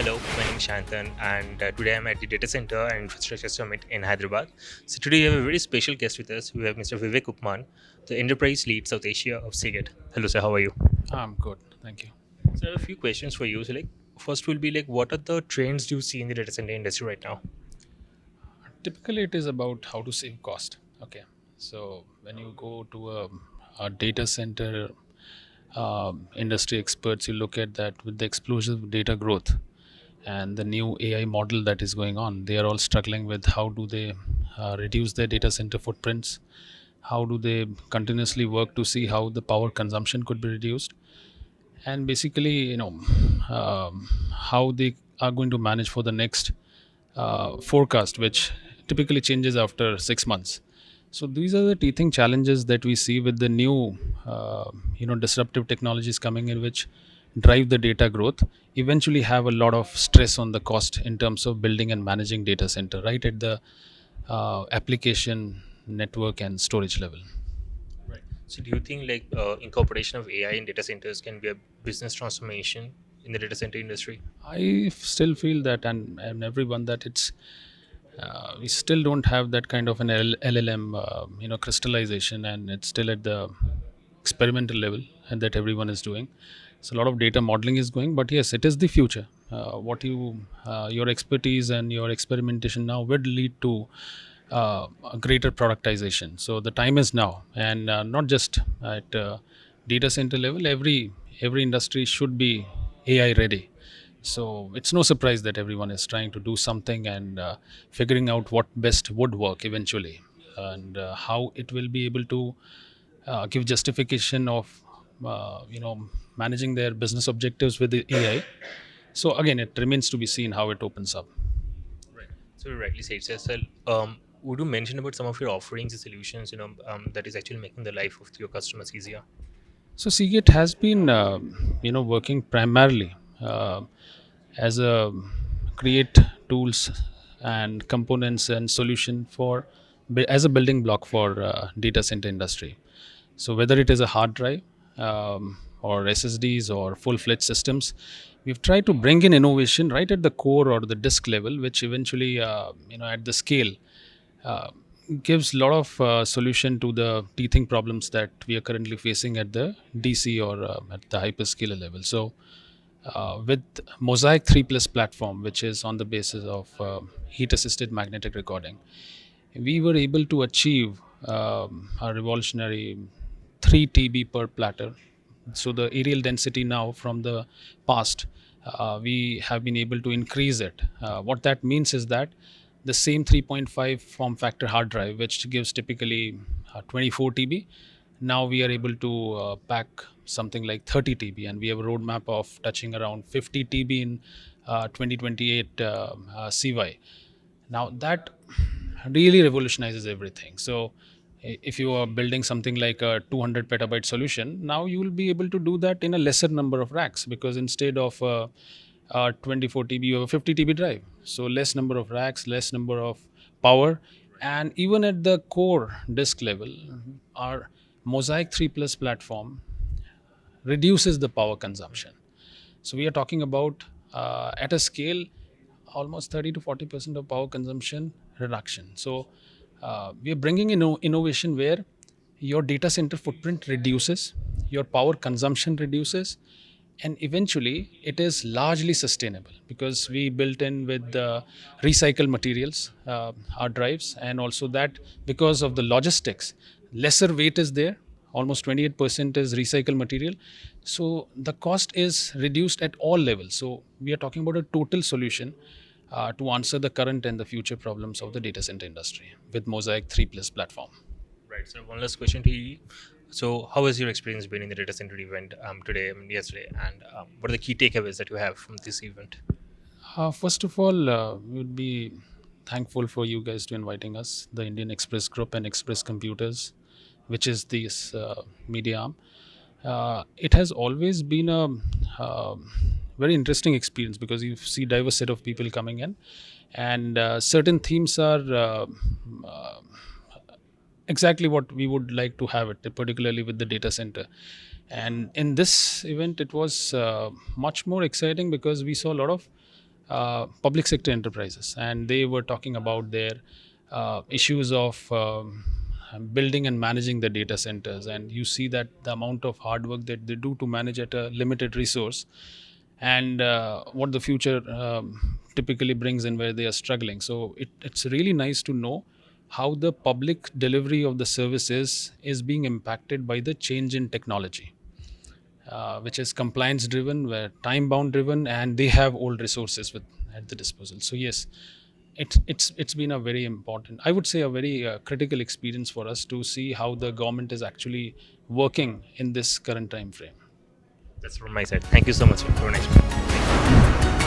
Hello, my name is Shantan, and today I'm at the Data Center and Infrastructure Summit in Hyderabad. So today we have a very special guest with us. We have Mr. Vivek Upman, the Enterprise Lead South Asia of Seagate. Hello, sir. How are you? I'm good, thank you. So I have a few questions for you. So, first will be what are the trends you see in the data center industry right now? Typically, it is about how to save cost. Okay, so when you go to a data center, industry experts, you look at that with the explosive data growth and the new AI model that is going on. They are all struggling with how do they reduce their data center footprints. How do they continuously work to see how the power consumption could be reduced, and basically how they are going to manage for the next forecast, which typically changes after 6 months. So these are the teething challenges that we see with the new disruptive technologies coming in, which drive the data growth, eventually have a lot of stress on the cost in terms of building and managing data center right at the application network and storage level. Right. So do you think incorporation of AI in data centers can be a business transformation in the data center industry? I still feel that, and everyone, that it's we still don't have that kind of an LLM, crystallization, and it's still at the experimental level, and that everyone is doing. So a lot of data modeling is going, but yes, it is the future. Your expertise and your experimentation now will lead to a greater productization. So the time is now, and not just at data center level. Every industry should be AI ready. So it's no surprise that everyone is trying to do something and figuring out what best would work eventually, and how it will be able to give justification of managing their business objectives with the AI. So again, it remains to be seen how it opens up. Right. So you rightly said, sir. So, would you mention about some of your offerings and solutions, that is actually making the life of your customers easier? So Seagate has been, working primarily as a create tools and components and solution for as a building block for data center industry. So whether it is a hard drive, or SSDs or full-fledged systems, we've tried to bring in innovation right at the core or the disk level, which eventually, at the scale, uh, gives a lot of solution to the teething problems that we are currently facing at the DC or at the hyperscaler level. So with Mosaic 3 Plus platform, which is on the basis of heat assisted magnetic recording, we were able to achieve a revolutionary 3 TB per platter. So the aerial density now from the past, we have been able to increase it. What that means is that the same 3.5 form factor hard drive, which gives typically 24 TB, now we are able to pack something like 30 TB, and we have a roadmap of touching around 50 TB in 2028 CY. Now that really revolutionizes everything. So if you are building something like a 200 petabyte solution, now you will be able to do that in a lesser number of racks, because instead of 24 TB, you have a 50 TB drive. So less number of racks, less number of power. And even at the core disk level, our Mosaic 3 Plus platform reduces the power consumption. So we are talking about, at a scale, almost 30 to 40% of power consumption reduction. So we are bringing in innovation where your data center footprint reduces, your power consumption reduces, and eventually it is largely sustainable, because we built in with recycled materials, our drives, and also that because of the logistics, lesser weight is there. Almost 28% is recycled material. So the cost is reduced at all levels. So we are talking about a total solution to answer the current and the future problems of the data center industry with Mosaic 3 Plus platform. Right. So one last question to you. So how has your experience been in the data center event today, yesterday, and what are the key takeaways that you have from this event? First of all, we would be thankful for you guys to inviting us, the Indian Express Group and Express Computers, which is this media arm. It has always been a very interesting experience, because you see diverse set of people coming in, and certain themes are exactly what we would like to have it, particularly with the data center. And in this event, it was much more exciting, because we saw a lot of public sector enterprises, and they were talking about their issues of building and managing the data centers. And you see that the amount of hard work that they do to manage at a limited resource, and what the future typically brings in where they are struggling. So it's really nice to know how the public delivery of the services is being impacted by the change in technology, which is compliance driven, where time bound driven, and they have old resources with at the disposal. So yes, it's been a very important, I would say, a very critical experience for us to see how the government is actually working in this current time frame. That's from my side. Thank you so much. Have a nice day.